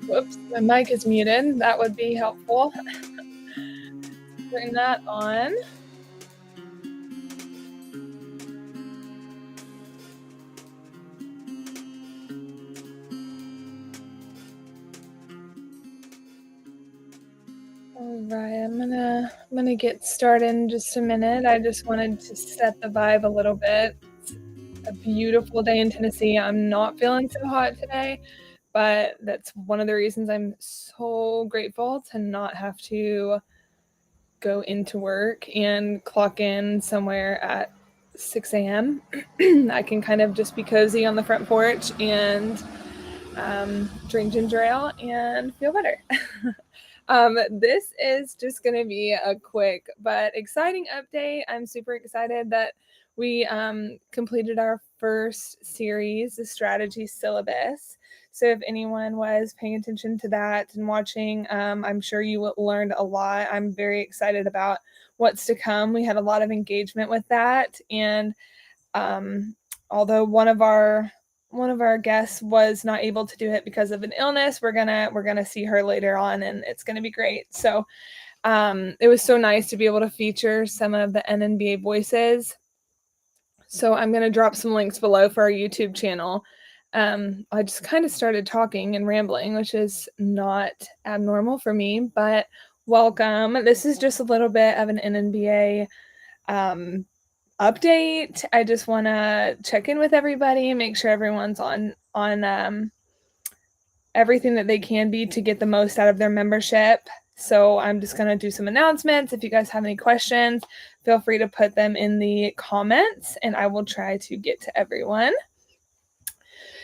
Whoops, my mic is muted. That would be helpful. Turn that on. All right, I'm gonna get started in just a minute. I just wanted to set the vibe a little bit. It's a beautiful day in Tennessee. I'm not feeling so hot today, but that's one of the reasons I'm so grateful to not have to go into work and clock in somewhere at 6 a.m. I can kind of just be cozy on the front porch and drink ginger ale and feel better. This is just going to be a quick but exciting update. I'm super excited that we completed our first series, the Strategy Syllabus. So if anyone was paying attention to that and watching, I'm sure you learned a lot. I'm very excited about what's to come. We had a lot of engagement with that. And although one of our guests was not able to do it because of an illness, we're gonna see her later on, and it's gonna be great. So it was so nice to be able to feature some of the NNBA voices. So I'm gonna drop some links below for our YouTube channel. I just kind of started talking and rambling, which is not abnormal for me, but welcome. This is just a little bit of an NNBA update. I just want to check in with everybody, make sure everyone's on everything that they can be to get the most out of their membership. So I'm just going to do some announcements. If you guys have any questions, feel free to put them in the comments and I will try to get to everyone.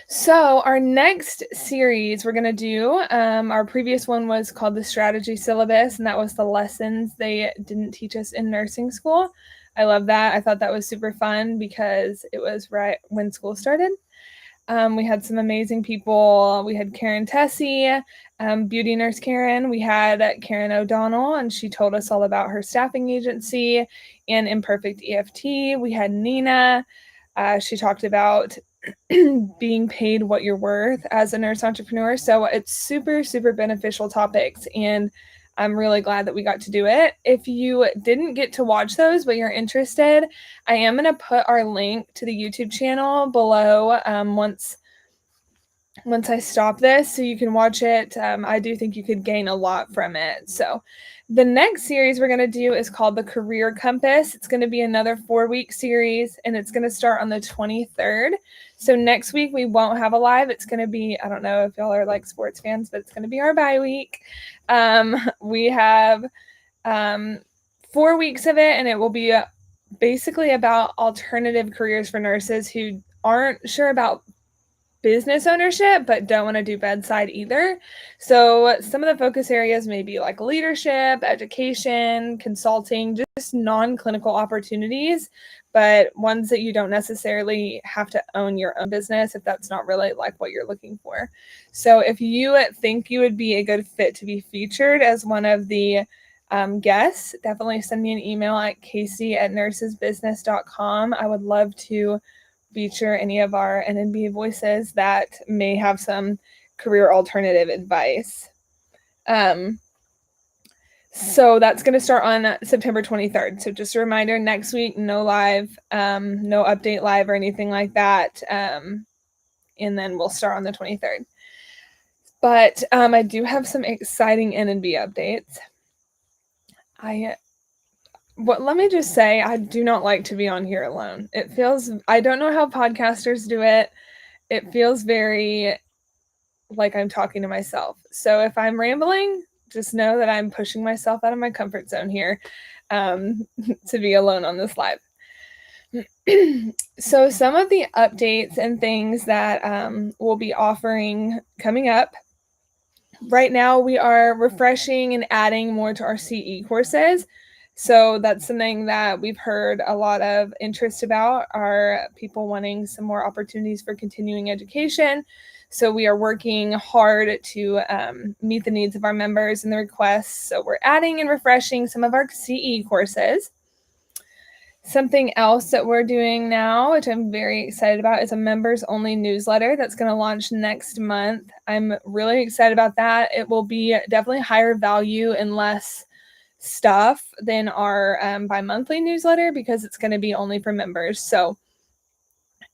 So our next series we're going to do, our previous one was called the Strategy Syllabus, and that was the lessons they didn't teach us in nursing school. I love that. I thought that was super fun because it was right when school started. We had some amazing people. We had Karen Tessie, Beauty Nurse Karen. We had Karen O'Donnell, and she told us all about her staffing agency and Imperfect EFT. We had Nina. She talked about being paid what you're worth as a nurse entrepreneur. So it's super, super beneficial topics. And I'm really glad that we got to do it. If you didn't get to watch those, but you're interested, I am going to put our link to the YouTube channel below once I stop this, so you can watch it. I do think you could gain a lot from it. So the next series we're going to do is called the Career Compass. It's going to be another 4-week series, and it's going to start on the 23rd. So next week we won't have a live. It's going to be, I don't know if y'all are like sports fans, but it's going to be our bye week. We have 4 weeks of it, and it will be basically about alternative careers for nurses who aren't sure about business ownership, but don't want to do bedside either. So some of the focus areas may be like leadership, education, consulting, just non-clinical opportunities, but ones that you don't necessarily have to own your own business if that's not really like what you're looking for. So if you think you would be a good fit to be featured as one of the guests, definitely send me an email at casey@nursesbusiness.com. I would love to feature any of our NNBA voices that may have some career alternative advice. So that's going to start on September 23rd. So just a reminder, next week, no live, no update live or anything like that. And then we'll start on the 23rd. But I do have some exciting NNBA updates. Let me just say, I do not like to be on here alone. I don't know how podcasters do it. It feels very like I'm talking to myself. So if I'm rambling, just know that I'm pushing myself out of my comfort zone here to be alone on this live. So some of the updates and things that we'll be offering coming up. Right now, we are refreshing and adding more to our CE courses. So that's something that we've heard a lot of interest about, are people wanting some more opportunities for continuing education. So we are working hard to meet the needs of our members and the requests. So we're adding and refreshing some of our CE courses. Something else that we're doing now, which I'm very excited about, is a members-only newsletter that's going to launch next month. I'm really excited about that. It will be definitely higher value and less stuff than our bi-monthly newsletter because it's going to be only for members. So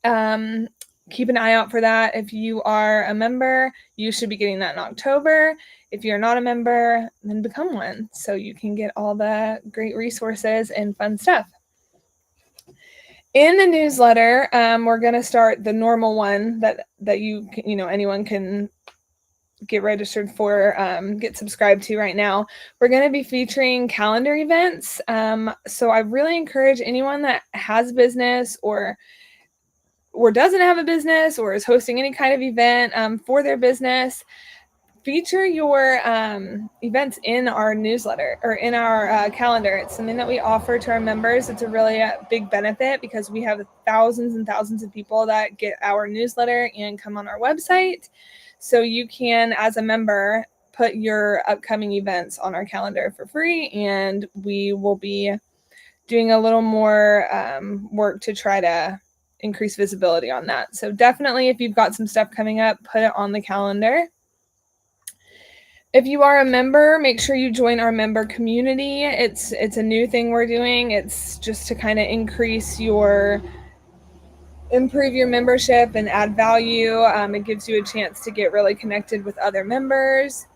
keep an eye out for that. If you are a member, you should be getting that in October. If you're not a member, then become one so you can get all the great resources and fun stuff. In the newsletter, we're going to start the normal one that anyone can get registered for, get subscribed to right now. We're going to be featuring calendar events. So I really encourage anyone that has a business or doesn't have a business or is hosting any kind of event for their business, feature your events in our newsletter or in our calendar. It's something that we offer to our members. It's a really big benefit because we have thousands and thousands of people that get our newsletter and come on our website. So you can, as a member, put your upcoming events on our calendar for free, and we will be doing a little more work to try to increase visibility on that. So definitely, if you've got some stuff coming up, put it on the calendar. If you are a member, make sure you join our member community. It's a new thing we're doing. It's just to kind of improve your membership and add value. It gives you a chance to get really connected with other members.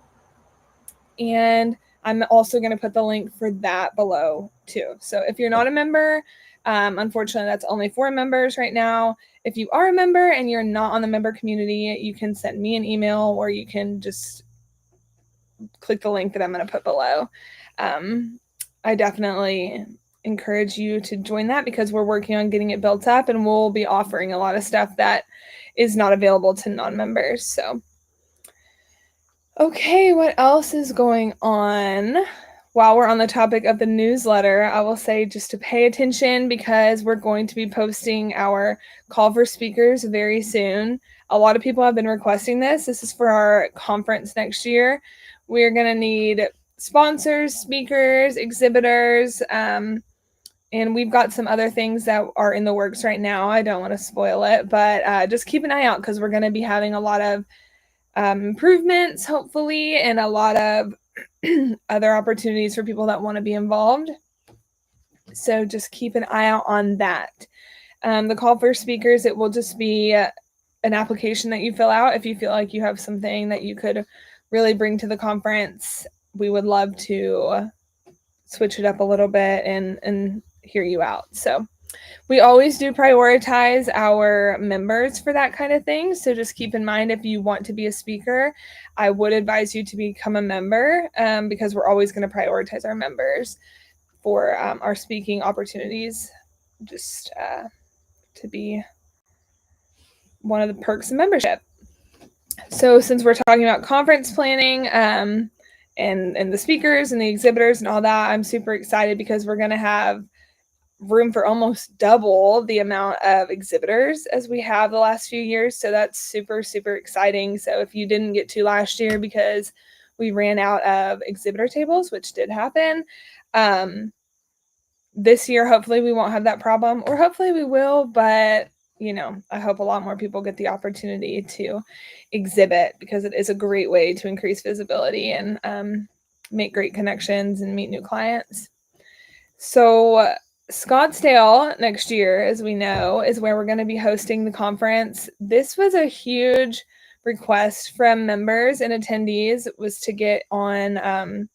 And I'm also going to put the link for that below too. So if you're not a member, unfortunately, that's only for members right now. If you are a member and you're not on the member community, you can send me an email or you can just click the link that I'm going to put below. I definitely encourage you to join that because we're working on getting it built up, and we'll be offering a lot of stuff that is not available to non-members. So, okay, what else is going on? While we're on the topic of the newsletter, I will say just to pay attention because we're going to be posting our call for speakers very soon. A lot of people have been requesting this. This is for our conference next year. We're going to need sponsors, speakers, exhibitors, and we've got some other things that are in the works right now. I don't want to spoil it, but just keep an eye out because we're going to be having a lot of improvements, hopefully, and a lot of other opportunities for people that want to be involved. So just keep an eye out on that. The call for speakers, it will just be an application that you fill out if you feel like you have something that you could really bring to the conference. We would love to switch it up a little bit and hear you out. So we always do prioritize our members for that kind of thing. So just keep in mind, if you want to be a speaker, I would advise you to become a member because we're always going to prioritize our members for our speaking opportunities, just to be one of the perks of membership. So since we're talking about conference planning and the speakers and the exhibitors and all that, I'm super excited because we're going to have room for almost double the amount of exhibitors as we have the last few years. So that's super, super exciting. So if you didn't get to last year because we ran out of exhibitor tables, which did happen, this year, hopefully we won't have that problem, or hopefully we will, but I hope a lot more people get the opportunity to exhibit because it is a great way to increase visibility and make great connections and meet new clients. So Scottsdale next year, as we know, is where we're going to be hosting the conference. This was a huge request from members and attendees, was to get on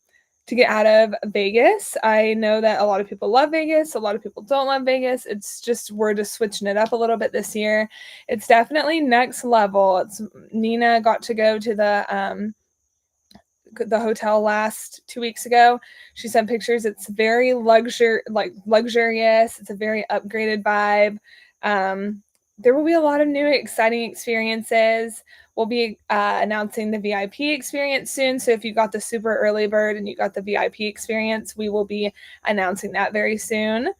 to get out of Vegas. I know that a lot of people love Vegas. A lot of people don't love Vegas. It's just, we're just switching it up a little bit this year. It's definitely next level. Nina got to go to the hotel last 2 weeks ago. She sent pictures. It's very luxurious. It's a very upgraded vibe. There will be a lot of new exciting experiences. We'll be announcing the VIP experience soon. So if you got the super early bird and you got the VIP experience, we will be announcing that very soon.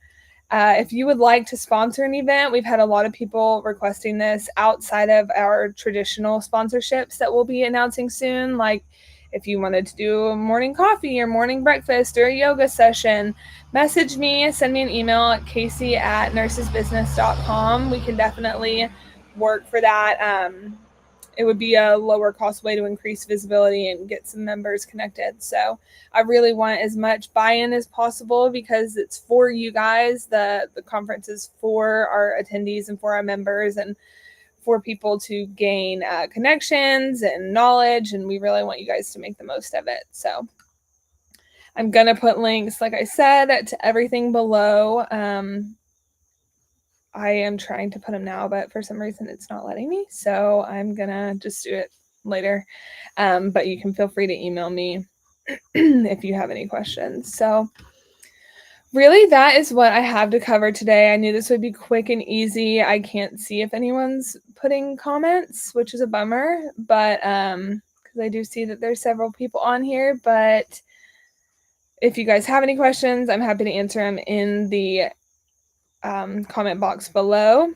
If you would like to sponsor an event, we've had a lot of people requesting this outside of our traditional sponsorships that we'll be announcing soon. Like If you wanted to do a morning coffee or morning breakfast or a yoga session, message me, send me an email at casey@nursesbusiness.com. We can definitely work for that. It would be a lower cost way to increase visibility and get some members connected. So I really want as much buy-in as possible because it's for you guys. The conference is for our attendees and for our members and for people to gain connections and knowledge. And we really want you guys to make the most of it. So I'm going to put links, like I said, to everything below. I am trying to put them now, but for some reason it's not letting me. So I'm going to just do it later. But you can feel free to email me if you have any questions. So really, that is what I have to cover today. I knew this would be quick and easy. I can't see if anyone's putting comments, which is a bummer, but because I do see that there's several people on here. But if you guys have any questions, I'm happy to answer them in the comment box below.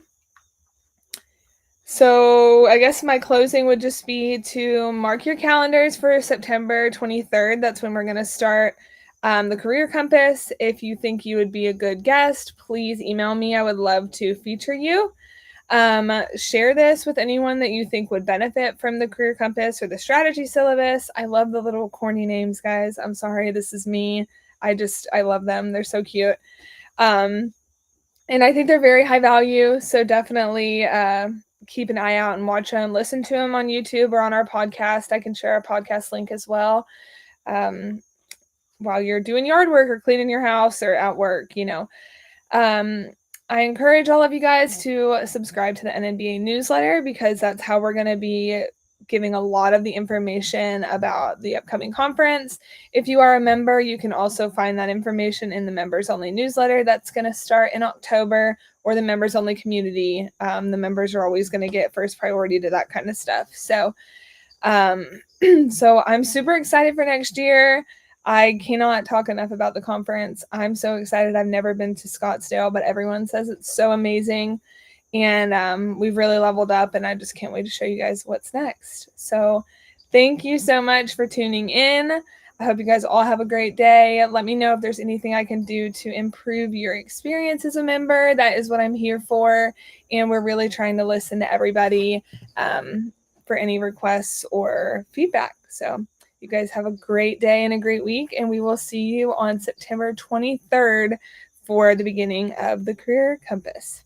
So I guess my closing would just be to mark your calendars for September 23rd. That's when we're going to start the Career Compass. If you think you would be a good guest, please email me. I would love to feature you. Share this with anyone that you think would benefit from the Career Compass or the Strategy Syllabus. I love the little corny names, guys. I'm sorry, this is me. I love them. They're so cute. And I think they're very high value. So definitely keep an eye out and watch them. Listen to them on YouTube or on our podcast. I can share our podcast link as well. While you're doing yard work or cleaning your house or at work, I encourage all of you guys to subscribe to the NNBA newsletter because that's how we're going to be giving a lot of the information about the upcoming conference. If you are a member, you can also find that information in the members only newsletter that's going to start in October, or the members only community. The members are always going to get first priority to that kind of stuff. So I'm super excited for next year. I cannot talk enough about the conference. I'm so excited. I've never been to Scottsdale, but everyone says it's so amazing. And we've really leveled up, and I just can't wait to show you guys what's next. So thank you so much for tuning in. I hope you guys all have a great day. Let me know if there's anything I can do to improve your experience as a member. That is what I'm here for. And we're really trying to listen to everybody for any requests or feedback. So you guys have a great day and a great week, and we will see you on September 23rd for the beginning of the Career Compass.